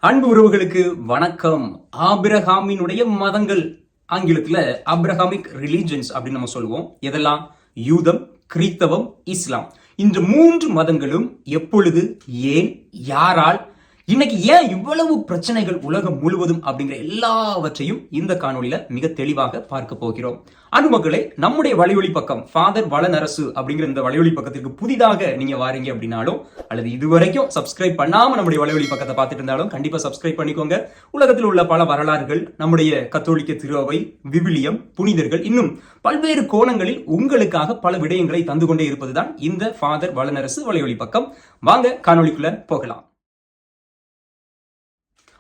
அன்பு உறவுகளுக்கு வணக்கம். ஆபிரகாமினுடைய மதங்கள், ஆங்கிலத்துல ஆபிரகாமிக் ரிலிஜன்ஸ் அப்படின்னு நம்ம சொல்லுவோம். எதெல்லாம்? யூதம், கிறித்தவம், இஸ்லாம். இந்த மூன்று மதங்களும் எப்பொழுது, ஏன், யாரால், இன்னைக்கு ஏன் இவ்வளவு பிரச்சனைகள் உலகம் முழுவதும் அப்படிங்கிற எல்லாவற்றையும் இந்த காணொலியில மிக தெளிவாக பார்க்க போகிறோம். அன்பு மக்களே, நம்முடைய வழிவழி பக்கம் ஃபாதர் வளனரசு அப்படிங்கிற இந்த வழிவழி பக்கத்திற்கு புதிதாக நீங்க வாரீங்க அப்படின்னாலும், அல்லது இதுவரைக்கும் சப்ஸ்கிரைப் பண்ணாம நம்முடைய வழிவழி பக்கத்தை பார்த்துட்டு இருந்தாலும் கண்டிப்பா சப்ஸ்கிரைப் பண்ணிக்கோங்க. உலகத்தில் உள்ள பல வரலாறுகள், நம்முடைய கத்தோலிக்க திருவை, விவிலியம், புனிதர்கள், இன்னும் பல்வேறு கோணங்களில் உங்களுக்காக பல விடயங்களை தந்து கொண்டே இருப்பதுதான் இந்த ஃபாதர் வளனரசு வழிவழி பக்கம். வாங்க காணொலிக்குள்ள போகலாம்.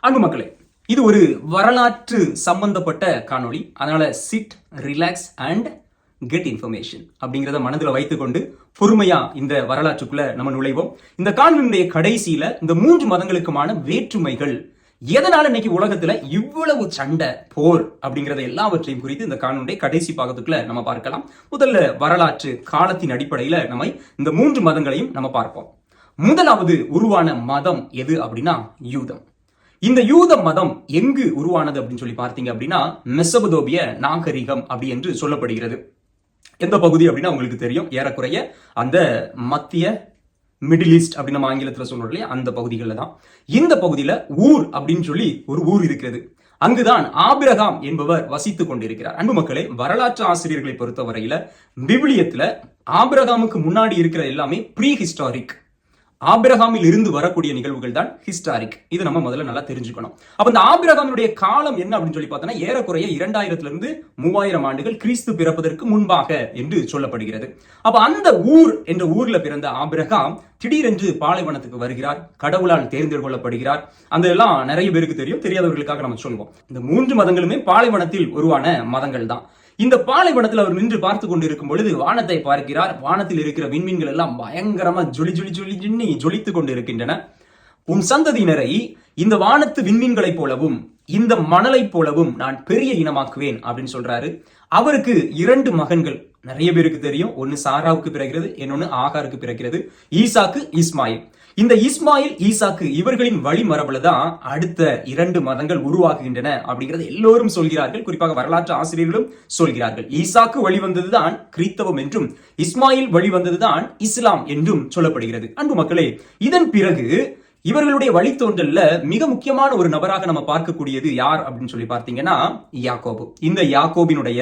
அன்பு மக்களே, இது ஒரு வரலாற்று சம்பந்தப்பட்ட காணொளி. அதனால sit, relax and get information அப்படிங்கிறத மனதில் வைத்துக்கொண்டு பொறுமையா இந்த வரலாற்றுக்குள்ள நம்ம நுழைவோம். இந்த காணொலியுடைய கடைசியில இந்த மூன்று மதங்களுக்குமான வேற்றுமைகள், எதனால இன்னைக்கு உலகத்துல இவ்வளவு சண்டை, போர் அப்படிங்கறத எல்லாவற்றையும் குறித்து இந்த காணொலியுடைய கடைசி பாகத்துக்குள்ள நம்ம பார்க்கலாம். முதல்ல வரலாற்று காலத்தின் அடிப்படையில நம்ம இந்த மூன்று மதங்களையும் நம்ம பார்ப்போம். முதலாவது உருவான மதம் எது அப்படின்னா யூதம். இந்த யூத மதம் எங்கு உருவானது அப்படின்னு சொல்லி பார்த்தீங்க அப்படின்னா மெசபதோபிய நாகரிகம் அப்படி என்று சொல்லப்படுகிறது. எந்த பகுதி அப்படின்னா உங்களுக்கு தெரியும், ஏறக்குறைய அந்த மத்திய மிடில் ஈஸ்ட் அப்படின்னு நம்ம ஆங்கிலத்தில் சொல்றோம் இல்லையா, அந்த பகுதிகளில் தான். இந்த பகுதியில ஊர் அப்படின்னு சொல்லி ஒரு ஊர் இருக்கிறது. அங்குதான் ஆபிரகாம் என்பவர் வசித்துக் கொண்டிருக்கிறார். அன்பு மக்களே, வரலாற்று ஆசிரியர்களை பொறுத்தவரையில விவிலியத்துல ஆபிரகாமுக்கு முன்னாடி இருக்கிற எல்லாமே ப்ரீ ஹிஸ்டாரிக். ஆபிரகாமில் இருந்து வரக்கூடிய நிகழ்வுகள் தான் ஹிஸ்டாரிக். இது நம்ம முதல்ல நல்லா தெரிஞ்சுக்கணும். அப்ப இந்த ஆபிரகாமுடைய காலம் என்ன அப்படின்னு சொல்லி பார்த்தோம்னா ஏறக்குறைய 2000 இருந்து 3000 ஆண்டுகள் கிறிஸ்து பிறப்பதற்கு முன்பாக என்று சொல்லப்படுகிறது. அப்ப அந்த ஊர் என்ற ஊர்ல பிறந்த ஆபிரகாம் திடீரென்று பாலைவனத்துக்கு வருகிறார். கடவுளால் தேர்ந்தெடுக்கப்படுகிறார். அந்த எல்லாம் நிறைய பேருக்கு தெரியும், தெரியாதவர்களுக்காக நம்ம சொல்லுவோம். இந்த மூன்று மதங்களுமே பாலைவனத்தில் உருவான மதங்கள் தான். இந்த பாலைவனத்தில் அவர் நின்று பார்த்து கொண்டு இருக்கும் பொழுது வானத்தை பார்க்கிறார். வானத்தில் இருக்கிற விண்மீன்கள் எல்லாம் பயங்கரமா ஜொலித்துக் கொண்டு இருக்கின்றன. உன் சந்ததியினரை இந்த வானத்து விண்மீன்களைப் போலவும் இந்த மணலைப் போலவும் நான் பெரிய இனமாக்குவேன் அப்படின்னு சொல்றாரு. அவருக்கு 2 மகன்கள், நிறைய பேருக்கு தெரியும். ஒன்னு சாராவுக்கு பிறக்கிறது, இன்னொன்னு ஆகாருக்கு பிறக்கிறது. ஈசாக்கு, இஸ்மாயில். இந்த இஸ்மாயில், ஈசாக்கு இவர்களின் வழிமரபுல தான் அடுத்த 2 மதங்கள் உருவாகுகின்றன அப்படிங்கிறது எல்லோரும் சொல்கிறார்கள். குறிப்பாக வரலாற்று ஆசிரியர்களும் சொல்கிறார்கள். ஈசாக்கு வழிவந்ததுதான் கிறித்தவம் என்றும், இஸ்மாயில் வழிவந்ததுதான் இஸ்லாம் என்றும் சொல்லப்படுகிறது. அன்பு மக்களே, இதன் பிறகு இவர்களுடைய வழித்தோன்றல்ல மிக முக்கியமான ஒரு நபராக நம்ம பார்க்கக்கூடியது யார் அப்படின்னு சொல்லி பார்த்தீங்கன்னா யாக்கோபு. இந்த யாக்கோபினுடைய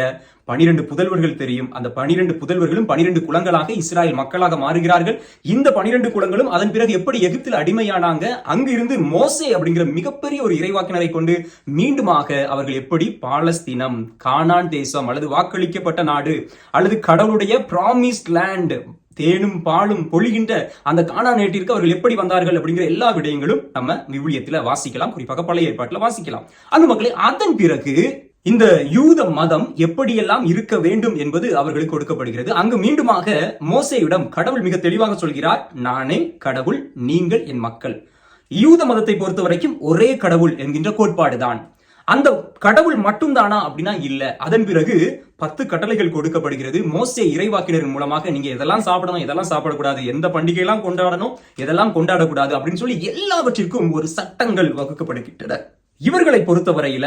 12 புதல்வர்கள் தெரியும். அந்த 12 புதல்வர்களும் 12 குலங்களாக இஸ்ராயல் மக்களாக மாறுகிறார்கள். இந்த 12 குலங்களும் அதன் பிறகு எப்படி எகிப்தில் அடிமையானாங்க, அங்கு இருந்து மோசே அப்படிங்கிற மிகப்பெரிய ஒரு இறைவாக்கினரை கொண்டு மீண்டுமாக அவர்கள் எப்படி பாலஸ்தீனம், கானான் தேசம் அல்லது வாக்களிக்கப்பட்ட நாடு அல்லது கடவுளுடைய பிராமிஸ்ட் லேண்ட், தேனும் பாலும் பொழிகின்ற அந்த கானான் நாட்டிற்கு அவர்கள் எப்படி வந்தார்கள் அப்படிங்கிற எல்லா விடயங்களும் நம்ம விவிலியத்துல வாசிக்கலாம். குறிப்பாக பழைய ஏற்பாட்டில் வாசிக்கலாம். அந்த மக்களை அதன் பிறகு இந்த யூத மதம் எப்படியெல்லாம் இருக்க வேண்டும் என்பது அவர்களுக்கு கொடுக்கப்படுகிறது. அங்கு மீண்டுமாக மோசேயிடம் கடவுள் மிக தெளிவாக சொல்கிறார், நானே கடவுள், நீங்கள் என் மக்கள். யூத மதத்தை பொறுத்த வரைக்கும் ஒரே கடவுள் என்கின்ற கோட்பாடுதான். அந்த கடவுள் மட்டும் தானா அப்படின்னா இல்ல. அதன் பிறகு 10 கட்டளைகள் கொடுக்கப்படுகிறது. மோசே இறைவாக்கினரின் மூலமாக நீங்க எதெல்லாம் சாப்பிடணும், எதெல்லாம் சாப்பிடக்கூடாது, எந்த பண்டிகை எல்லாம் கொண்டாடணும், எதெல்லாம் கொண்டாடக்கூடாது அப்படின்னு சொல்லி எல்லாவற்றிற்கும் ஒரு சட்டங்கள் வகுக்கப்படுகின்றன. இவர்களை பொறுத்தவரையில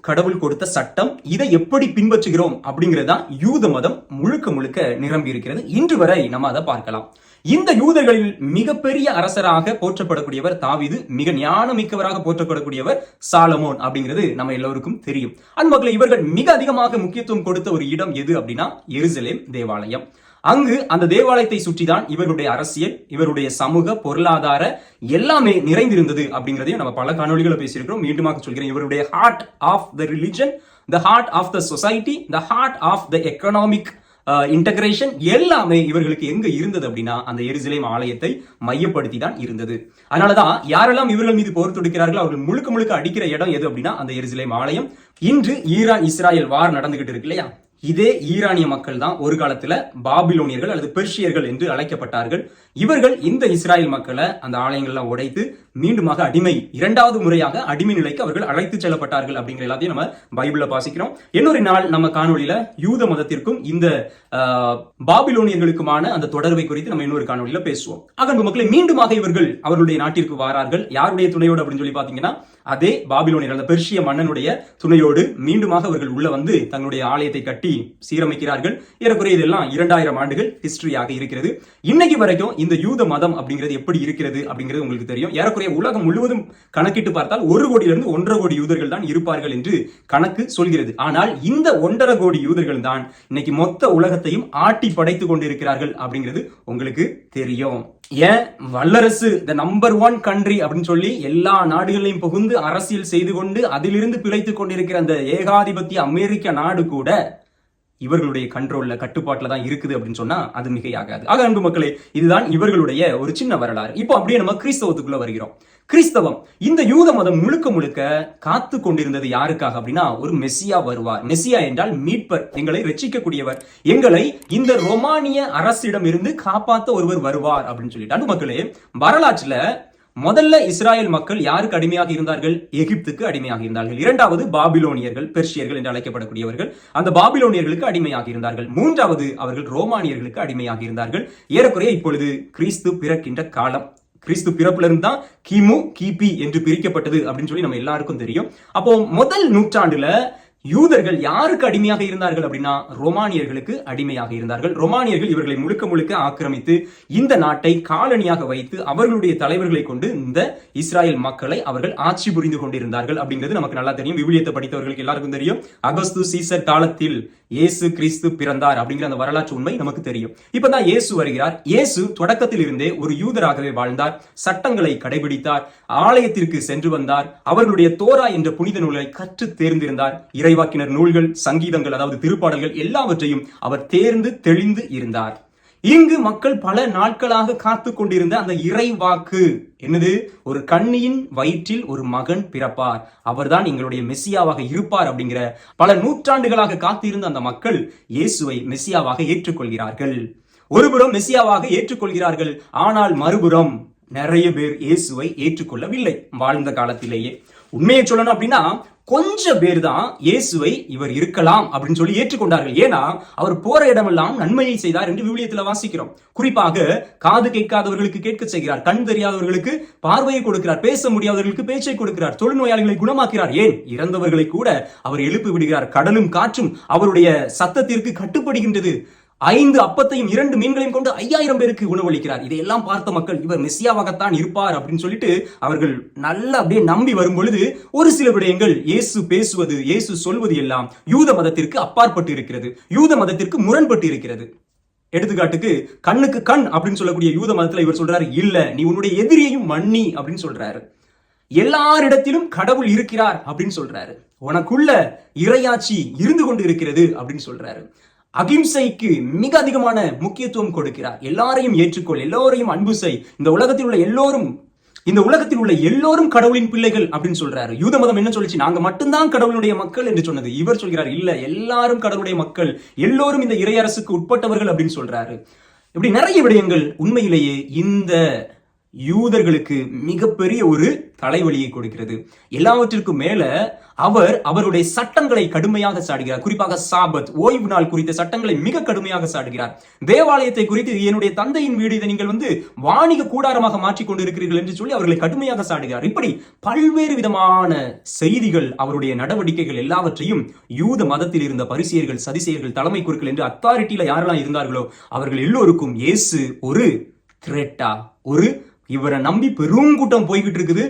கடவுள் கொடுத்த சட்டம், இதை எப்படி பின்பற்றுகிறோம் அப்படிங்கிறதா யூத மதம் முழுக்க நிரம்பி இருக்கிறது. இன்று வரை நம்ம அதை பார்க்கலாம். இந்த யூதர்களில் மிகப்பெரிய அரசராக போற்றப்படக்கூடியவர் தாவீது, மிக ஞானமிக்கவராக போற்றப்படக்கூடியவர் சாலமோன் அப்படிங்கிறது நம்ம எல்லோருக்கும் தெரியும். அன்பர்களே, இவர்கள் மிக அதிகமாக முக்கியத்துவம் கொடுத்த ஒரு இடம் எது அப்படின்னா எருசலேம் தேவாலயம். அங்கு அந்த தேவாலயத்தை சுற்றிதான் இவருடைய அரசியல், இவருடைய சமூக பொருளாதார எல்லாமே நிறைந்திருந்தது அப்படிங்கிறதையும் நம்ம பல காணொலிகளை பேசியிருக்கிறோம். மீண்டுமாக சொல்கிறேன், இவருடைய heart of the religion, the heart of the society, the heart of the economic integration எல்லாமே இவர்களுக்கு எங்க இருந்தது அப்படின்னா அந்த எருசலேம் ஆலயத்தை மையப்படுத்தி தான் இருந்தது. அதனாலதான் யாரெல்லாம் இவர்கள் மீது போர் தொடுக்கிறார்கள் அவர்கள் முழுக்க அடிக்கிற இடம் எது அப்படின்னா அந்த எருசலேம் ஆலயம். இன்று ஈரான் இஸ்ராயல் வார் நடந்துகிட்டு இருக்கு இல்லையா, இதே ஈரானிய மக்கள் தான் ஒரு காலத்துல பாபிலோனியர்கள் அல்லது பெர்ஷியர்கள் என்று அழைக்கப்பட்டார்கள். இவர்கள் இந்த இஸ்ராயல் மக்களை அந்த ஆலயங்கள்லாம் உடைத்து மீண்டுமாக இரண்டாவது முறையாக அடிமை நிலைக்கு அவர்கள் அழைத்து செல்லப்பட்டார்கள் அப்படிங்கிற எல்லாத்தையும் நம்ம பைபிள்ல வாசிக்கிறோம். இன்னொரு நாள் நம்ம காணொலியில யூத மதத்திற்கும் இந்த பாபிலோனியர்களுக்குமான அந்த தொடர்பை குறித்து நம்ம இன்னொரு காணொலியில பேசுவோம். அன்பு மக்களை, மீண்டுமாக இவர்கள் அவர்களுடைய நாட்டிற்கு வாரார்கள். யாருடைய துணையோடு அப்படின்னு சொல்லி பாத்தீங்கன்னா அதே பாபிலோனியர்கள், அந்த பெர்ஷிய மன்னனுடைய துணையோடு மீண்டுமாக அவர்கள் உள்ள வந்து தங்களுடைய ஆலயத்தை கட்டி சீரமைக்கிறார்கள். ஏறக்குறைய இதெல்லாம் 2000 ஆண்டுகள் ஹிஸ்டரியாக இருக்கிறது. இன்னைக்கு வரைக்கும் இந்த யூத மதம் அப்படிங்கிறது எப்படி இருக்கிறது அப்படிங்கிறது உங்களுக்கு தெரியும். ஏறக்குறைய உலகம் முழுவதும் கணக்கிட்டு பார்த்தால் 1 கோடியிலிருந்து 1.5 கோடி யூதர்கள் தான் இருப்பார்கள் என்று கணக்கு சொல்கிறது. ஆனால் இந்த 1.5 கோடி யூதர்கள் தான் இன்னைக்கு மொத்த உலகத்தையும் ஆட்டி படைத்துக் கொண்டிருக்கிறார்கள் அப்படிங்கிறது உங்களுக்கு தெரியும். ஏன் வல்லரசு த நம்பர் 1 கண்ட்ரி அப்படின்னு சொல்லி எல்லா நாடுகளையும் புகுந்து அரசியல் செய்து கொண்டு அதிலிருந்து பிழைத்துக் கொண்டிருக்கிற அந்த ஏகாதிபத்திய அமெரிக்க நாடு கூட இவர்களுடைய கண்ட்ரோல்ல கட்டுப்பாட்டுல தான் இருக்குது அப்படின்னு சொன்னா அது மிகையாகாது. ஆக அன்பு மக்களே, இதுதான் இவர்களுடைய ஒரு சின்ன வரலாறு. இப்போ அப்படியே நம்ம கிறிஸ்தவத்துக்குள்ள வருகிறோம். கிறிஸ்தவம், இந்த யூத மதம் முழுக்க முழுக்க காத்து கொண்டிருந்தது யாருக்காக அப்படின்னா, ஒரு மெசியா வருவார். மெசியா என்றால் மீட்பர், எங்களை ரட்சிக்கக்கூடியவர், எங்களை இந்த ரோமானிய அரசிடம் இருந்து காப்பாற்ற ஒருவர் வருவார் அப்படின்னு சொல்லிட்டு. அன்பு மக்களே, வரலாற்றுல முதல்ல இஸ்ராயல் மக்கள் யாருக்கு அடிமையாக இருந்தார்கள்? எகிப்துக்கு அடிமையாக இருந்தார்கள். இரண்டாவது பாபிலோனியர்கள், பெர்ஷியர்கள் என்று அழைக்கப்படக்கூடியவர்கள், அந்த பாபிலோனியர்களுக்கு அடிமையாக இருந்தார்கள். மூன்றாவது அவர்கள் ரோமானியர்களுக்கு அடிமையாக இருந்தார்கள். ஏறக்குறைய இப்பொழுது கிறிஸ்து பிறக்கின்ற காலம், கிறிஸ்து பிறப்புல இருந்து தான் கிமு கிபி என்று பிரிக்கப்பட்டது அப்படின்னு சொல்லி நம்ம எல்லாருக்கும் தெரியும். அப்போ முதல் நூற்றாண்டுல யூதர்கள் யாருக்கு அடிமையாக இருந்தார்கள் அப்படின்னா, ரோமானியர்களுக்கு அடிமையாக இருந்தார்கள். ரோமானியர்கள் இவர்களை முழுக்க முழுக்க ஆக்கிரமித்து இந்த நாட்டை காலனியாக வைத்து அவர்களுடைய தலைவர்களை கொண்டு இந்த இஸ்ராயல் மக்களை அவர்கள் ஆட்சி புரிந்து கொண்டிருந்தார்கள் அப்படிங்கிறது நமக்கு நல்லா தெரியும். விவிலியத்தை படித்தவர்களுக்கு எல்லாருக்கும் தெரியும். அகஸ்து சீசர் காலத்தில் இயேசு கிறிஸ்து பிறந்தார் அப்படிங்கிற அந்த வரலாற்று உண்மை நமக்கு தெரியும். இப்பதான் இயேசு வருகிறார். இயேசு தொடக்கத்தில் இருந்தே ஒரு யூதராகவே வாழ்ந்தார், சட்டங்களை கடைபிடித்தார், ஆலயத்திற்கு சென்று வந்தார், அவர்களுடைய தோரா என்ற புனித நூலை கற்று தேர்ந்திருந்தார். இறைவாக்கினர் நூல்கள், சங்கீதங்கள், அதாவது திருப்பாடல்கள் எல்லாவற்றையும் அவர் தேர்ந்து தெளிந்து இருந்தார். இங்கு மக்கள் பல நாட்களாக காத்து கொண்டிருந்த அந்த இறைவாக்கு என்னது? ஒரு கன்னியின் வயிற்றில் ஒரு மகன் பிறப்பார், அவர்தான் எங்களுடைய மெசியாவாக இருப்பார் அப்படிங்கிற பல நூற்றாண்டுகளாக காத்திருந்த அந்த மக்கள் இயேசுவை மெசியாவாக ஏற்றுக்கொள்கிறார்கள். ஒருபுறம் மெசியாவாக ஏற்றுக்கொள்கிறார்கள், ஆனால் மறுபுறம் நிறைய பேர் இயேசுவை ஏற்றுக்கொள்ளவில்லை. வாழ்ந்த காலத்திலேயே உண்மையை சொல்லணும் அப்படின்னா கொஞ்சம் பேர் தான் இயேசுவை இவர் இருக்கலாம் அப்படின்னு சொல்லி ஏற்றுக்கொண்டார்கள். ஏன்னா அவர் போற இடமெல்லாம் நன்மையை செய்தார் என்று விவிலியத்தில் வாசிக்கிறோம். குறிப்பாக காது கேட்காதவர்களுக்கு கேட்க செய்கிறார், கண் தெரியாதவர்களுக்கு பார்வையை கொடுக்கிறார், பேச முடியாதவர்களுக்கு பேச்சை கொடுக்கிறார், தொழுநோயாளிகளை குணமாக்கிறார், ஏன் இறந்தவர்களை கூட அவர் எழுப்பி விடுகிறார். கடலும் காற்றும் அவருடைய சத்தத்திற்கு கட்டுப்படுகின்றது. 5 அப்பத்தையும் 2 மீன்களையும் கொண்டு 5000 பேருக்கு உணவளிக்கிறார். இதையெல்லாம் பார்த்த மக்கள் இவர் மெசியாவாகத்தான் இருப்பார் அப்படின்னு சொல்லிட்டு அவர்கள் நல்லா அப்படியே நம்பி வரும் பொழுது ஒரு சில விடயங்கள் இயேசு பேசுவது, இயேசு சொல்வது எல்லாம் யூத மதத்திற்கு அப்பாற்பட்டு இருக்கிறது, யூத மதத்திற்கு முரண்பட்டு இருக்கிறது. எடுத்துக்காட்டுக்கு கண்ணுக்கு கண் அப்படின்னு சொல்லக்கூடிய யூத மதத்துல இவர் சொல்றாரு, இல்ல நீ உன்னுடைய எதிரியையும் மன்னி அப்படின்னு சொல்றாரு. எல்லாரிடத்திலும் கடவுள் இருக்கிறார் அப்படின்னு சொல்றாரு. உனக்குள்ள இறையாட்சி இருந்து கொண்டு இருக்கிறது அப்படின்னு சொல்றாரு. அகிம்சைக்கு மிக அதிகமான முக்கியத்துவம் கொடுக்கிறார். எல்லாரையும் ஏற்றுக்கொள், எல்லோரையும் அன்பு செய், இந்த உலகத்தில் உள்ள எல்லோரும் கடவுளின் பிள்ளைகள் அப்படின்னு சொல்றாரு. யூத மதம் என்ன சொல்லிச்சு? நாங்க மட்டும்தான் கடவுளுடைய மக்கள் என்று சொன்னது. இவர் சொல்கிறார், இல்ல எல்லாரும் கடவுளுடைய மக்கள், எல்லோரும் இந்த இறையரசுக்கு உட்பட்டவர்கள் அப்படின்னு சொல்றாரு. இப்படி நிறைய விடயங்கள் உண்மையிலேயே இந்த யூதர்களுக்கு மிகப்பெரிய ஒரு தலைவலியை கொடுக்கிறது. எல்லாவற்றிற்கும் மேல அவர் அவருடைய சட்டங்களை கடுமையாக சாடுகிறார். குறிப்பாக சாபத், ஓய்வு நாள் குறித்த சட்டங்களை மிக கடுமையாக சாடுகிறார். தேவாலயத்தை குறித்து என்னுடைய தந்தையின் வீடு, இதை நீங்கள் வாணிக கூடாரமாக மாற்றிக் கொண்டிருக்கிறீர்கள் என்று சொல்லி அவர்களை கடுமையாக சாடுகிறார். இப்படி பல்வேறு விதமான செய்திகள், அவருடைய நடவடிக்கைகள் எல்லாவற்றையும் யூத மதத்தில் இருந்த பரிசேயர்கள், சதிசேயர்கள், தலைமை குருக்கள் என்று அத்தாரிட்டியில யாரெல்லாம் இருந்தார்களோ அவர்கள் எல்லோருக்கும் இயேசு ஒரு த்ரெட்டா, இவரை நம்பி பெருங்கூட்டம் போய்கிட்டு இருக்குது,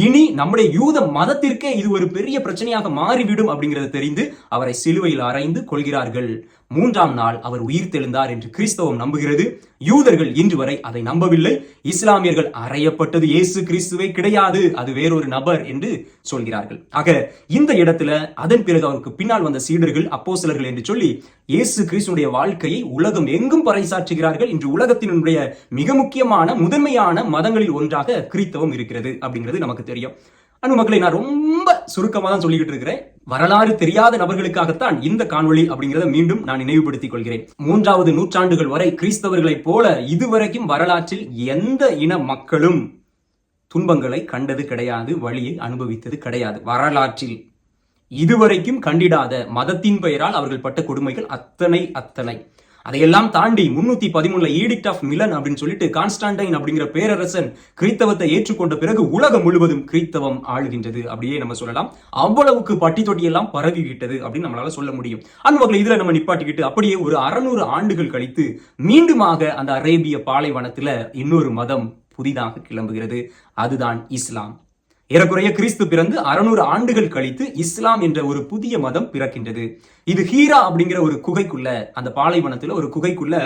இனி நம்முடைய யூத மதத்திற்கே இது ஒரு பெரிய பிரச்சனையாக மாறிவிடும் அப்படிங்கறத தெரிந்து அவரை சிலுவையில் அறைந்து கொள்கிறார்கள். 3ஆம் நாள் அவர் உயிர் தெழுந்தார் என்று கிறிஸ்தவம் நம்புகிறது. யூதர்கள் இன்று வரை அதை நம்பவில்லை. இஸ்லாமியர்கள் அறையப்பட்டது இயேசு கிறிஸ்துவே கிடையாது, அது வேறொரு நபர் என்று சொல்கிறார்கள். ஆக இந்த இடத்துல அதன் பிறகு அவருக்கு பின்னால் வந்த சீடர்கள், அப்போஸ்தலர்கள் என்று சொல்லி இயேசு கிறிஸ்துடைய வாழ்க்கையை உலகம் எங்கும் பறைசாற்றுகிறார்கள். இன்று உலகத்தினுடைய மிக முக்கியமான முதன்மையான மதங்களில் ஒன்றாக கிறிஸ்தவம் இருக்கிறது அப்படிங்கிறது நமக்கு தெரியும். அன்பு மக்களை, நான் ரொம்ப சுருக்கமா தான் சொல்லிக்கிட்டு இருக்கிறேன். வரலாறு தெரியாத நபர்களுக்காகத்தான் இந்த காணொளி அப்படிங்கறத மீண்டும் நான் நினைவுபடுத்திக் கொள்கிறேன். 3வது நூற்றாண்டுகள் வரை கிறிஸ்தவர்களைப் போல இதுவரைக்கும் வரலாற்றில் எந்த இன மக்களும் துன்பங்களை கண்டது கிடையாது, வழியை அனுபவித்தது கிடையாது. வரலாற்றில் இதுவரைக்கும் கண்டிடாத மதத்தின் பெயரால் அவர்கள் பட்ட கொடுமைகள் அத்தனை. அதையெல்லாம் தாண்டி 313 ஈடிக்ட் ஆஃப் மிலன் அப்படின்னு சொல்லிட்டு கான்ஸ்டான்டைன் அப்படிங்கிற பேரரசன் கிறிஸ்தவத்தை ஏற்றுக்கொண்ட பிறகு உலகம் முழுவதும் கிறிஸ்தவம் ஆளுகின்றது அப்படியே நம்ம சொல்லலாம். அவ்வளவுக்கு பட்டி தொட்டி எல்லாம் பரவி விட்டது அப்படின்னு நம்மளால சொல்ல முடியும். அந்த வகையில் இதுல நம்ம நிப்பாட்டிக்கிட்டு அப்படியே ஒரு 600 ஆண்டுகள் கழித்து மீண்டுமாக அந்த அரேபிய பாலைவனத்துல இன்னொரு மதம் புதிதாக கிளம்புகிறது. அதுதான் இஸ்லாம். ஏறக்குறைய கிறிஸ்து பிறந்து 600 ஆண்டுகள் கழித்து இஸ்லாம் என்ற ஒரு புதிய மதம் பிறக்கின்றது. இது ஹீரா அப்படிங்கிற ஒரு குகைக்குள்ள, அந்த பாலைவனத்துல ஒரு குகைக்குள்ள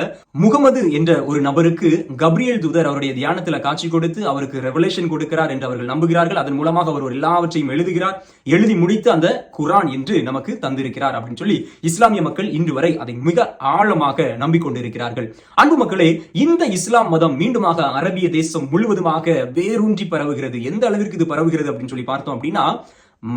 முகமது என்ற ஒரு நபருக்கு கப்ரியேல் தூதர் அவருடைய தியானத்துல காட்சி கொடுத்து அவருக்கு ரெவலேஷன் கொடுக்கிறார் என்று அவர்கள் நம்புகிறார்கள். அதன் மூலமாக அவர் எல்லாவற்றையும் எழுதுகிறார். எழுதி முடித்து அந்த குரான் என்று நமக்கு தந்திருக்கிறார் அப்படின்னு சொல்லி இஸ்லாமிய மக்கள் இன்று வரை அதை மிக ஆழமாக நம்பிக்கொண்டிருக்கிறார்கள். அன்பு மக்களே, இந்த இஸ்லாம் மதம் மீண்டுமாக அரபிய தேசம் முழுவதுமாக வேரூன்றி பரவுகிறது. எந்த அளவிற்கு இது பரவுகிறது அப்படின்னு சொல்லி பார்த்தோம் அப்படின்னா,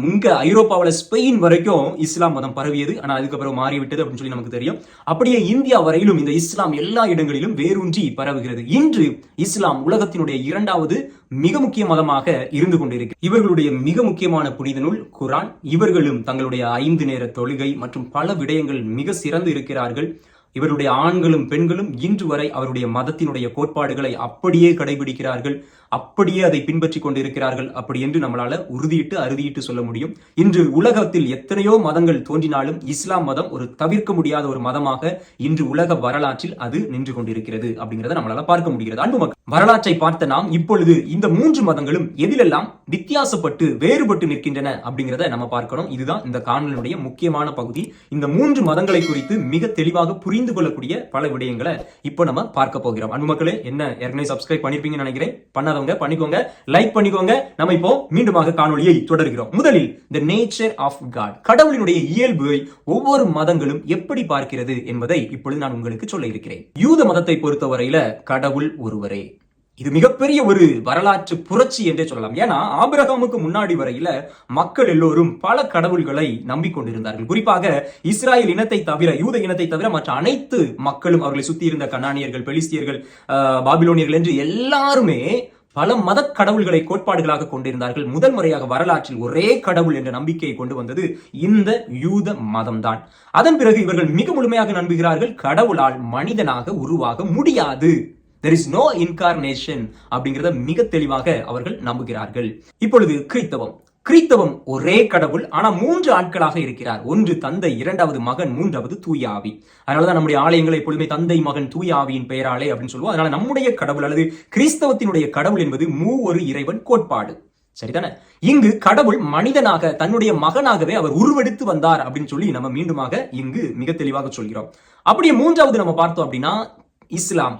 இங்க ஐரோப்பாவில் ஸ்பெயின் வரைக்கும் இஸ்லாம் மதம் பரவியது. ஆனா அதுக்கப்புறம் மாறிவிட்டது அப்படின்னு சொல்லி நமக்கு தெரியும். அப்படியே இந்தியா வரையிலும் இந்த இஸ்லாம் எல்லா இடங்களிலும் வேரூன்றி பரவுகிறது. இன்று இஸ்லாம் உலகத்தினுடைய 2வது மிக முக்கிய மதமாக இருந்து கொண்டிருக்கிறது. இவர்களுடைய மிக முக்கியமான புனித நூல் குரான். இவர்களும் தங்களுடைய 5 நேர தொழுகை மற்றும் பல விடயங்கள் மிக சிறந்து இருக்கிறார்கள். இவருடைய ஆண்களும் பெண்களும் இன்று வரை அவருடைய மதத்தினுடைய கோட்பாடுகளை அப்படியே கடைபிடிக்கிறார்கள், அப்படியே அதை பின்பற்றி கொண்டிருக்கிறார்கள். அப்படி என்று நம்மளால அறுதியிட்டு சொல்ல முடியும். இன்று உலகத்தில் எத்தனையோ மதங்கள் தோன்றினாலும் இஸ்லாம் மதம் ஒரு தவிர்க்க முடியாத ஒரு மதமாக இன்று உலக வரலாற்றில் அது நின்று கொண்டிருக்கிறது அப்படிங்கிறத நம்மளால பார்க்க முடிகிறது. அன்பு மக்கள், வரலாற்றை பார்த்த நாம் இப்பொழுது இந்த 3 மதங்களும் எதிலெல்லாம் வித்தியாசப்பட்டு வேறுபட்டு நிற்கின்றன அப்படிங்கிறத நம்ம பார்க்கணும். இதுதான் இந்த காணொளியுடைய முக்கியமான பகுதி. இந்த 3 மதங்களை குறித்து மிக தெளிவாக புரிந்து கொள்ளக்கூடிய பல விடயங்களை இப்போ நம்ம பார்க்க போகிறோம். அன்பு மக்களே, என்ன ஏற்கனவே சப்ஸ்கிரைப் பண்ணிருப்பீங்கன்னு நினைக்கிறேன். பண்ணாதவங்க பண்ணிக்கோங்க, லைக் பண்ணிக்கோங்க. நம்ம இப்போ மீண்டுமாக காணொளியை தொடர்கிறோம். முதலில் the nature of God, கடவுளினுடைய இயல்பை ஒவ்வொரு மதங்களும் எப்படி பார்க்கிறது என்பதை இப்பொழுது நான் உங்களுக்கு சொல்ல இருக்கிறேன். யூத மதத்தை பொறுத்தவரையில கடவுள் ஒருவரே. இது மிகப்பெரிய ஒரு வரலாற்று புரட்சி என்றே சொல்லலாம். ஏன்னா ஆபிரகாமுக்கு முன்னாடி வரையில மக்கள் எல்லோரும் பல கடவுள்களை நம்பிக்கொண்டிருந்தார்கள். குறிப்பாக இஸ்ராயல் இனத்தை தவிர, யூத இனத்தை தவிர மற்ற அனைத்து மக்களும், அவர்களை சுத்தி இருந்த கனானியர்கள், பெலிஸ்தியர்கள், பாபிலோனியர்கள் என்று எல்லாருமே பல மத கடவுள்களை கோட்பாடுகளாக கொண்டிருந்தார்கள். முதல் முறையாக வரலாற்றில் ஒரே கடவுள் என்ற நம்பிக்கையை கொண்டு வந்தது இந்த யூத மதம்தான். அதன் பிறகு இவர்கள் மிக முழுமையாக நம்புகிறார்கள், கடவுளால் மனிதனாக உருவாக முடியாது. There is no incarnation அப்படிங்கிறத மிக தெளிவாக அவர்கள் நம்புகிறார்கள். இப்பொழுது கிறிஸ்தவம் ஒரே கடவுள், ஆனா 3 ஆட்களாக இருக்கிறார். ஒன்று தந்தை, 2வது மகன், 3வது தூய ஆவி. அதனாலதான் நம்முடைய ஆலயங்களை எப்பொழுதுமே தந்தை, மகன், தூய ஆவியின் பெயராலே அப்படின்னு சொல்லுவோம். அதனால நம்முடைய கடவுள் அல்லது கிறிஸ்தவத்தினுடைய கடவுள் என்பது மூவொரு இறைவன் கோட்பாடு. சரிதானே? இங்கு கடவுள் மனிதனாக தன்னுடைய மகனாகவே அவர் உருவெடுத்து வந்தார் அப்படின்னு சொல்லி நம்ம மீண்டுமாக இங்கு மிக தெளிவாக சொல்கிறோம். அப்படியே 3வது நம்ம பார்த்தோம் அப்படின்னா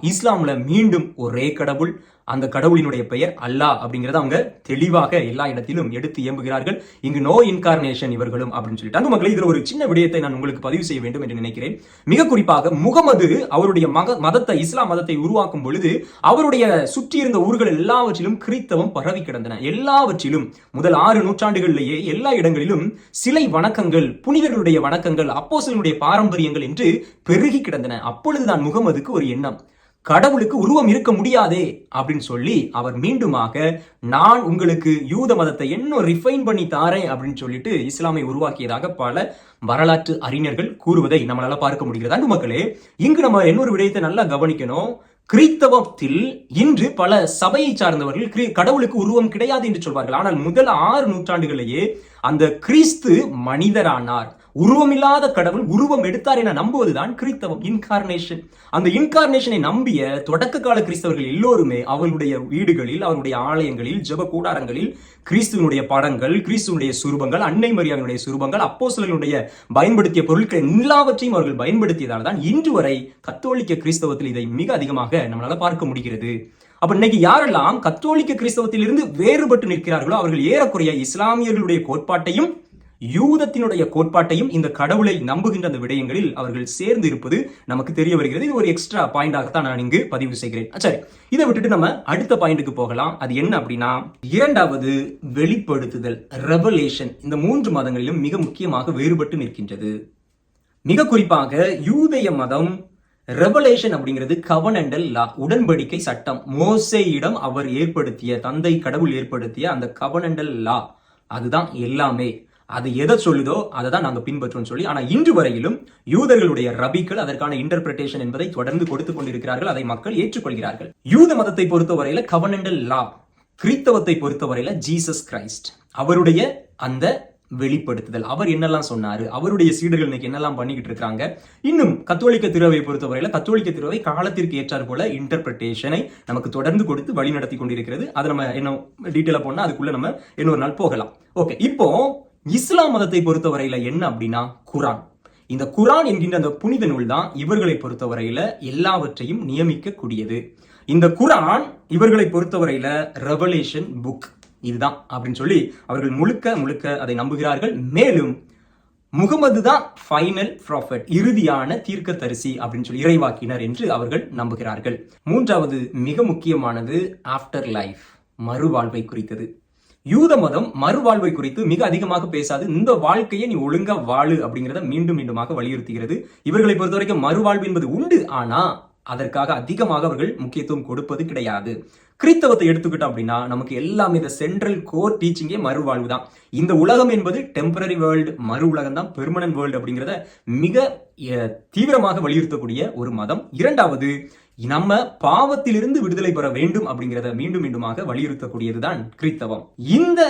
இஸ்லாம்ல மீண்டும் ஒரே கடவுள், அந்த கடவுளினுடைய பெயர் அல்லாஹ் அப்படிங்கறத அவங்க தெளிவாக எல்லா இடத்திலும் எடுத்து இயம்புகிறார்கள். இங்கு நோ இன்கார்னேஷன் இவர்களும் அப்படின்னு சொல்லிட்டு. அந்த மக்களை, இதுல ஒரு சின்ன விடயத்தை நான் உங்களுக்கு பதிவு செய்ய வேண்டும் என்று நினைக்கிறேன். மிக குறிப்பாக முகமது அவருடைய மதத்தை, இஸ்லாம் மதத்தை உருவாக்கும் பொழுது அவருடைய சுற்றி இருந்த ஊர்கள் எல்லாவற்றிலும் கிறிஸ்தவம் பரவி கிடந்தன. எல்லாவற்றிலும் முதல் 6 நூற்றாண்டுகளிலேயே எல்லா இடங்களிலும் சிலை வணக்கங்கள், புனிதர்களுடைய வணக்கங்கள், அப்போஸ்தலர்களுடைய பாரம்பரியங்கள் என்று பெருகி கிடந்தன. அப்பொழுதுதான் முகமதுக்கு ஒரு எண்ணம், கடவுளுக்கு உருவம் இருக்க முடியாதே அப்படின்னு சொல்லி அவர் மீண்டுமாக நான் உங்களுக்கு யூத மதத்தை இன்னும் ரிஃபைன் பண்ணி தாரேன் அப்படின்னு சொல்லிட்டு இஸ்லாமை உருவாக்கியதாக பல வரலாற்று அறிஞர்கள் கூறுவதை நம்மளால பார்க்க முடிகிறது. அன்பு மக்களே, இங்கு நம்ம இன்னொரு விடயத்தை நல்லா கவனிக்கணும். கிறிஸ்தவத்தில் இன்று பல சபையை சார்ந்தவர்கள் கடவுளுக்கு உருவம் கிடையாது என்று சொல்வார்கள். ஆனால் முதல் 6 நூற்றாண்டுகளிலேயே அந்த கிறிஸ்து மனிதரானார், உருவமில்லாத கடவுள் உருவம் எடுத்தார் என நம்புவதுதான் கிறிஸ்தவம், இன்கார்னேஷன். அந்த இன்கார்னேஷனை நம்பிய தொடக்க கால கிறிஸ்தவர்கள் எல்லோருமே அவர்களுடைய வீடுகளில், அவருடைய ஆலயங்களில், ஜெப கூடாரங்களில் கிறிஸ்துவனுடைய படங்கள், கிறிஸ்துவனுடைய சுரூபங்கள், அன்னை மரியாதையுடைய சுரூபங்கள், அப்போஸ்தலர்களுடைய பயன்படுத்திய பொருட்கள் எல்லாவற்றையும் அவர்கள் பயன்படுத்தியதால் தான் இன்று வரை கத்தோலிக்க கிறிஸ்தவத்தில் இதை மிக அதிகமாக நம்மளால பார்க்க முடிகிறது. அப்ப இன்னைக்கு யாரெல்லாம் கத்தோலிக்க கிறிஸ்தவத்தில் இருந்து வேறுபட்டு நிற்கிறார்களோ அவர்கள் ஏறக்குறைய இஸ்லாமியர்களுடைய கோட்பாட்டையும் யூதத்தினுடைய கோட்பாட்டையும் இந்த கடவுளை நம்புகின்ற அந்த விடயங்களில் அவர்கள் சேர்ந்து இருப்பது நமக்கு தெரிய வருகிறது. இது ஒரு எக்ஸ்ட்ரா பாயிண்டாகத்தான் நான் இங்கு பதிவு செய்கிறேன். சரி, இதை விட்டுட்டு நம்ம அடுத்த பாயிண்ட்டுக்கு போகலாம். அது என்ன அப்படின்னா, இரண்டாவது வெளிப்படுத்துதல், ரெவலேஷன். இந்த 3 மதங்களிலும் மிக முக்கியமாக வேறுபட்டு நிற்கின்றது. மிக குறிப்பாக யூதேய மதம் ரெவலேஷன் அப்படிங்கிறது கவனண்டல் லா, உடன்படிக்கை சட்டம். மோசேயிடம் அவர் ஏற்படுத்திய, தந்தை கடவுள் ஏற்படுத்திய அந்த கவனண்டல் லா, அதுதான் எல்லாமே. அது எதை சொல்லுதோ அதை தான் நாங்கள் பின்பற்றோம் சொல்லி. ஆனால் இன்று வரையிலும் யூதர்களுடைய ரபிக்கள் அதற்கான இன்டர்பிரேஷன் என்பதை தொடர்ந்து கொடுத்துக் கொண்டிருக்கிறார்கள். அதை மக்கள் ஏற்றுக்கொள்கிறார்கள். யூத மதத்தை பொறுத்தவரையில கவனண்டல் லா, கிறிஸ்தவத்தை பொறுத்தவரையில ஜீசஸ் கிரைஸ்ட், அவருடைய அந்த வெளிப்படுத்துதல், அவர் என்னெல்லாம் சொன்னாரு, அவருடைய சீடர்கள் இன்னைக்கு என்னெல்லாம் பண்ணிக்கிட்டு இருக்காங்க. இன்னும் கத்தோலிக்க திருவை பொறுத்தவரையில கத்தோலிக்க திருவை காலத்திற்கு ஏற்றார் போல இன்டர்பிரேஷனை நமக்கு தொடர்ந்து கொடுத்து வழி நடத்தி கொண்டிருக்கிறது. அதை நம்ம என்ன டீட்டெயிலா போனா அதுக்குள்ள நம்ம இன்னொரு நாள் போகலாம். ஓகே, இப்போ இஸ்லாம் மதத்தை பொறுத்தவரையில என்ன அப்படின்னா குரான். இந்த குரான் என்கின்ற அந்த புனித நூல் தான் இவர்களை பொறுத்தவரையில எல்லாவற்றையும் நியமிக்க கூடியது. இந்த குரான் இவர்களை பொறுத்தவரையில ரெவலேஷன் புக் இதுதான் அப்படின்னு சொல்லி அவர்கள் முழுக்க அதை நம்புகிறார்கள். மேலும் முகமது தான் ஃபைனல் ப்ராஃபட், இறுதியான தீர்க்கதரிசி அப்படின்னு சொல்லி, இறைவாக்கினர் என்று அவர்கள் நம்புகிறார்கள். மூன்றாவது மிக முக்கியமானது ஆஃப்டர் லைஃப், மறுவாழ்வை குறித்தது. யூத மதம் மறுவாழ்வை குறித்து மிக அதிகமாக பேசாது. இந்த வாழ்க்கையை நீ ஒழுங்கா வாழு அப்படிங்கிறத மீண்டும் மீண்டுமாக வலியுறுத்துகிறது. இவர்களை பொறுத்த வரைக்கும் மறுவாழ்வு என்பது உண்டு, ஆனா அதற்காக அதிகமாக அவர்கள் முக்கியத்துவம் கொடுப்பது கிடையாது. கிறிஸ்தவத்தை எடுத்துக்கிட்டோம் அப்படின்னா நமக்கு எல்லாமே இந்த சென்ட்ரல் கோர் டீச்சிங்கே மறுவாழ்வு தான். இந்த உலகம் என்பது டெம்பரரி வேர்ல்டு, மறு உலகம் தான் பெர்மனன்ட் வேர்ல்டு அப்படிங்கிறத மிக தீவிரமாக வலியுறுத்தக்கூடிய ஒரு மதம். இரண்டாவது, நம்ம பாவத்திலிருந்து விடுதலை பெற வேண்டும் அப்படிங்கிறத மீண்டும் மீண்டுமாக வலியுறுத்தக்கூடியதுதான் கிறிஸ்தவம். இந்த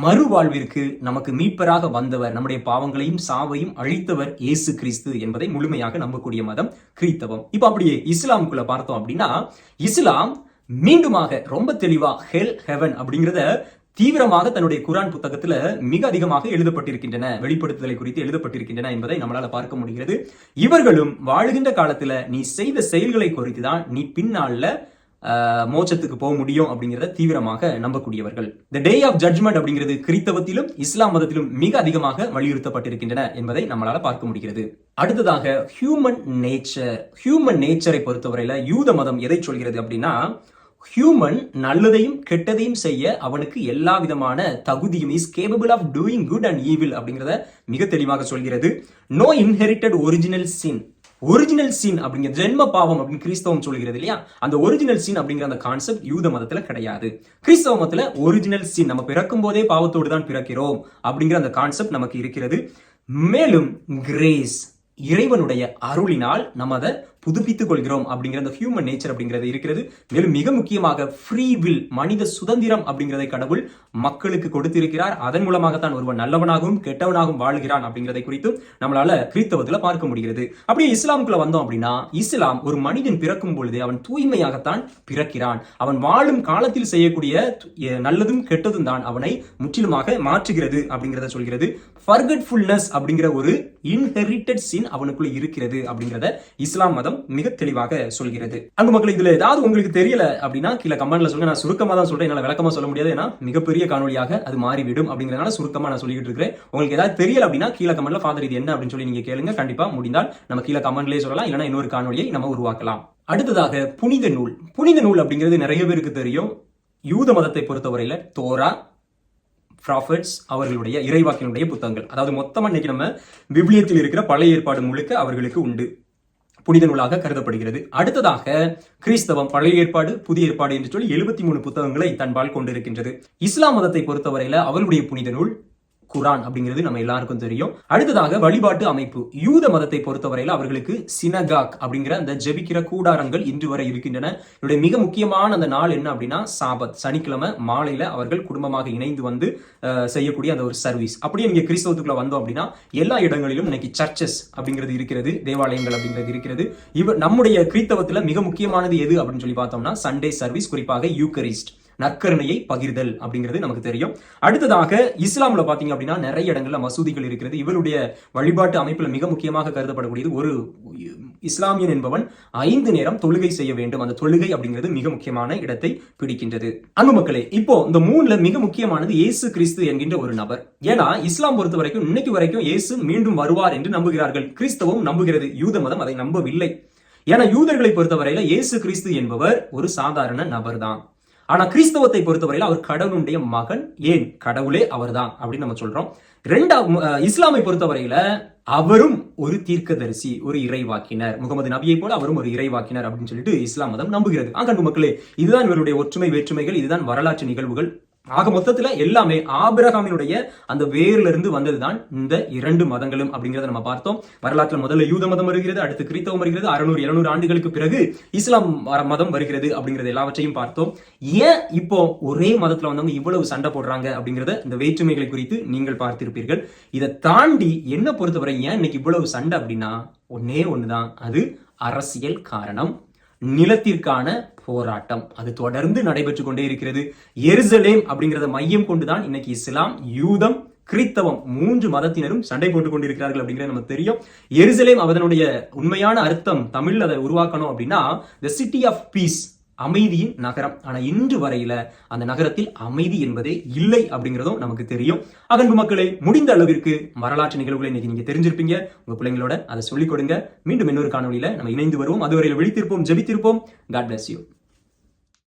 மறுவாழ்விற்கு நமக்கு மீட்பராக வந்தவர், நம்முடைய பாவங்களையும் சாவையும் அழித்தவர் இயேசு கிறிஸ்து என்பதை முழுமையாக நம்பக்கூடிய மதம் கிறிஸ்தவம். இப்ப அப்படியே இஸ்லாமுக்குள்ள பார்த்தோம் அப்படின்னா, இஸ்லாம் மீண்டுமாக ரொம்ப தெளிவா ஹெல் ஹெவன் அப்படிங்கிறத தீவிரமாக தன்னுடைய குரான் புத்தகத்துல மிக அதிகமாக எழுதப்பட்டிருக்கின்றன, வெளிப்படுத்துதலை குறித்து எழுதப்பட்டிருக்கின்றன என்பதை நம்மளால பார்க்க முடிகிறது. இவர்களும் வாழுகின்ற காலத்துல நீ செய்த செயல்களை குறித்து தான் நீ பின்னால மோட்சத்துக்கு போக முடியும் அப்படிங்கிறத தீவிரமாக நம்பக்கூடியவர்கள். தி டே ஆஃப் ஜட்ஜ்மெண்ட் அப்படிங்கிறது கிறிஸ்தவத்திலும் இஸ்லாம் மதத்திலும் மிக அதிகமாக வலியுறுத்தப்பட்டிருக்கின்றன என்பதை நம்மளால பார்க்க முடிகிறது. அடுத்ததாக ஹியூமன் நேச்சர். ஹியூமன் நேச்சரை பொறுத்தவரையில யூத மதம் எதை சொல்கிறது அப்படின்னா, ஹியூமன் நல்லதையும் கெட்டதையும் செய்ய அவனுக்கு எல்லா விதமான தகுதியும், is capable of doing good and evil அப்படிங்கிறத மிக தெளிவாக சொல்கிறது. No inherited original sin. Original sin அப்படிங்கிற ஜென்ம பாவம் அப்படின்னு கிறிஸ்தவம் சொல்கிறது இல்லையா, அந்த ஒரிஜினல் சீன் அப்படிங்கிற அந்த கான்செப்ட் யூத மதத்துல கிடையாது. கிறிஸ்தவ மதத்துல ஒரிஜினல் சீன், நம்ம பிறக்கும் போதே பாவத்தோடு தான் பிறக்கிறோம் அப்படிங்கிற அந்த கான்செப்ட் நமக்கு இருக்கிறது. மேலும் கிரேஸ், இறைவனுடைய அருளினால் நம்ம அதை புதுப்பித்துக் கொள்கிறோம் அப்படிங்கிற அந்த ஹியூமன் நேச்சர் அப்படிங்கிறது இருக்கிறது. மேலும் மிக முக்கியமாக ஃப்ரீ வில், மனித சுதந்திரம் அப்படிங்கிறதை கடவுள் மக்களுக்கு கொடுத்திருக்கிறார். அதன் மூலமாகத்தான் ஒருவன் நல்லவனாகவும் கெட்டவனாகவும் வாழ்கிறான் அப்படிங்கிறதை குறித்தும் நம்மளால கிறிஸ்தவத்துல பார்க்க முடிகிறது. அப்படியே இஸ்லாமுக்குள்ள வந்தோம் அப்படின்னா, இஸ்லாம் ஒரு மனிதன் பிறக்கும் பொழுதே அவன் தூய்மையாகத்தான் பிறக்கிறான். அவன் வாழும் காலத்தில் செய்யக்கூடிய நல்லதும் கெட்டதும் தான் அவனை முற்றிலுமாக மாற்றுகிறது அப்படிங்கிறத சொல்கிறது. ஃபர்கெட்ஃபுல்னஸ் அப்படிங்கிற ஒரு இன்ஹெரிட்டட் சின் அவனுக்குள்ள இருக்கிறது அப்படிங்கிறத இஸ்லாம் மதம் மிக தெளிவாக சொல்கிறது. அன்பு மக்கள், இதுல ஏதாவது உங்களுக்கு தெரியல அப்படின்னா கீழே கமெண்ட்ல சொல்லுங்க. நான் சுருக்கமா தான் சொல்றேன், என்னால விளக்கமா சொல்ல முடியாது, ஏன்னா மிகப்பெரிய காணொலியாக அது மாறிவிடும் அப்படிங்கிறதுனால சுருக்கமா நான் சொல்லிட்டு இருக்கிறேன். உங்களுக்கு ஏதாவது தெரியல அப்படின்னா கீழே கமெண்ட்ல ஃபாதர் இது என்ன அப்படின்னு சொல்லி நீங்க கேளுங்க. கண்டிப்பா முடிந்தால் நம்ம கீழே கமெண்ட்லயே சொல்லலாம், இல்லைன்னா இன்னொரு காணொலியை நம்ம உருவாக்கலாம். அடுத்ததாக புனித நூல். புனித நூல் அப்படிங்கிறது நிறைய பேருக்கு தெரியும். யூத மதத்தை பொறுத்தவரையில தோரா, ப்ராஃபட்ஸ், அவர்களுடைய இறைவாக்கினுடைய புத்தகங்கள், அதாவது மொத்தமா இன்னைக்கு நம்ம விவிலியத்தில் இருக்கிற பழைய ஏற்பாடு முழுக்க அவர்களுக்கு உண்டு, புனித நூலாக கருதப்படுகிறது. அடுத்ததாக கிறிஸ்தவம் பழைய ஏற்பாடு புதிய ஏற்பாடு என்று சொல்லி 73 புத்தகங்களை தன்பால் கொண்டிருக்கின்றது. இஸ்லாம் மதத்தை பொறுத்தவரையில அவர்களுடைய புனித நூல் குரான் அப்படிங்கிறது நம்ம எல்லாருக்கும் தெரியும். அடுத்ததாக வழிபாட்டு அமைப்பு. யூத மதத்தை பொறுத்தவரையில அவர்களுக்கு சினகாக் அப்படிங்கிற அந்த ஜெபிக்கிற கூடாரங்கள் இன்று வரை இருக்கின்றன. இதனுடைய மிக முக்கியமான அந்த நாள் என்ன அப்படின்னா சாபத், சனிக்கிழமை மாலையில அவர்கள் குடும்பமாக இணைந்து வந்து செய்யக்கூடிய அந்த ஒரு சர்வீஸ். அப்படியே நீங்க கிறிஸ்தவத்துக்குள்ள வந்தோம் அப்படின்னா எல்லா இடங்களிலும் இன்னைக்கு சர்ச்சஸ் அப்படிங்கிறது இருக்கிறது, தேவாலயங்கள் அப்படிங்கிறது இருக்கிறது. நம்முடைய கிறிஸ்தவத்துல மிக முக்கியமானது எது அப்படின்னு சொல்லி பார்த்தோம்னா சண்டே சர்வீஸ், குறிப்பாக யூக்கரிஸ்ட். நற்கருணையை பகிர்தல் அப்படிங்கிறது நமக்கு தெரியும். அடுத்ததாக இஸ்லாம்ல பாத்தீங்க அப்படின்னா நிறைய இடங்கள்ல மசூதிகள் இருக்கிறது. இவருடைய வழிபாட்டு அமைப்புல மிக முக்கியமாக கருதப்படக்கூடியது, ஒரு இஸ்லாமியன் என்பவன் 5 நேரம் தொழுகை செய்ய வேண்டும். அந்த தொழுகை அப்படிங்கிறது மிக முக்கியமான இடத்தை பிடிக்கின்றது. அன்பு மக்களே, இப்போ இந்த 3ல மிக முக்கியமானது இயேசு கிறிஸ்து என்கின்ற ஒரு நபர். ஏன்னா இஸ்லாம் பொறுத்த வரைக்கும் இன்னைக்கு வரைக்கும் இயேசு மீண்டும் வருவார் என்று நம்புகிறார்கள். கிறிஸ்தவம் நம்புகிறது, யூத மதம் அதை நம்பவில்லை. ஏன்னா யூதர்களை பொறுத்தவரையில இயேசு கிறிஸ்து என்பவர் ஒரு சாதாரண நபர் தான். ஆனா கிறிஸ்தவத்தை பொறுத்தவரையில அவர் கடவுளுடைய மகன், ஏன் கடவுளே அவர் தான் அப்படின்னு நம்ம சொல்றோம். இஸ்லாமை பொறுத்தவரையில அவரும் ஒரு தீர்க்கதரிசி, ஒரு இறைவாக்கினர், முகமது நபியை போல அவரும் ஒரு இறைவாக்கினர் அப்படின்னு சொல்லிட்டு இஸ்லாம் மதம் நம்புகிறது. அன்பு மக்களே, இதுதான் இவருடைய ஒற்றுமை வேற்றுமைகள், இதுதான் வரலாற்று நிகழ்வுகள். ஆக மொத்தத்துல எல்லாமே ஆபிரகாமினுடைய அந்த வேர்ல இருந்து வந்ததுதான் இந்த 2 மதங்களும் அப்படிங்கறத நம்ம பார்த்தோம். வரலாற்றுல முதல்ல யூத மதம் வருகிறது, அடுத்து கிறிஸ்தவம் வருகிறது, 600-700 ஆண்டுகளுக்கு பிறகு இஸ்லாம் மதம் வருகிறது அப்படிங்கறது எல்லாவற்றையும் பார்த்தோம். ஏன் இப்போ ஒரே மதத்துல வந்தவங்க இவ்வளவு சண்டை போடுறாங்க அப்படிங்கறத, இந்த வேற்றுமைகளை குறித்து நீங்கள் பார்த்திருப்பீர்கள். இதை தாண்டி என்ன பொறுத்தவரை ஏன் இன்னைக்கு இவ்வளவு சண்டை அப்படின்னா ஒன்னே ஒண்ணுதான், அது அரசியல் காரணம், நிலத்திற்கான போராட்டம். அது தொடர்ந்து நடைபெற்று கொண்டே இருக்கிறது. எருசலேம் அப்படிங்கறத மையம் கொண்டுதான் இன்னைக்கு இஸ்லாம், யூதம், கிறிஸ்தவம் 3 மதத்தினரும் சண்டை போட்டுக் கொண்டிருக்கிறார்கள் அப்படிங்கிறது நமக்கு தெரியும். எருசலேம் அதனுடைய உண்மையான அர்த்தம் தமிழ்ல அதை உருவாக்கணும் அப்படின்னா தி சிட்டி ஆஃப் பீஸ், அமைதியின் நகரம். ஆனா இன்று வரையில அந்த நகரத்தில் அமைதி என்பதே இல்லை அப்படிங்கிறதும் நமக்கு தெரியும். அன்பு மக்களே, முடிந்த அளவிற்கு வரலாற்று நிகழ்வுகளை இன்னைக்கு நீங்க தெரிஞ்சிருப்பீங்க. உங்க பிள்ளைங்களோட அதை சொல்லிக் கொடுங்க. மீண்டும் இன்னொரு காணொலியில நம்ம இணைந்து வருவோம். அதுவரையில விழித்திருப்போம், ஜெபித்திருப்போம். God bless you.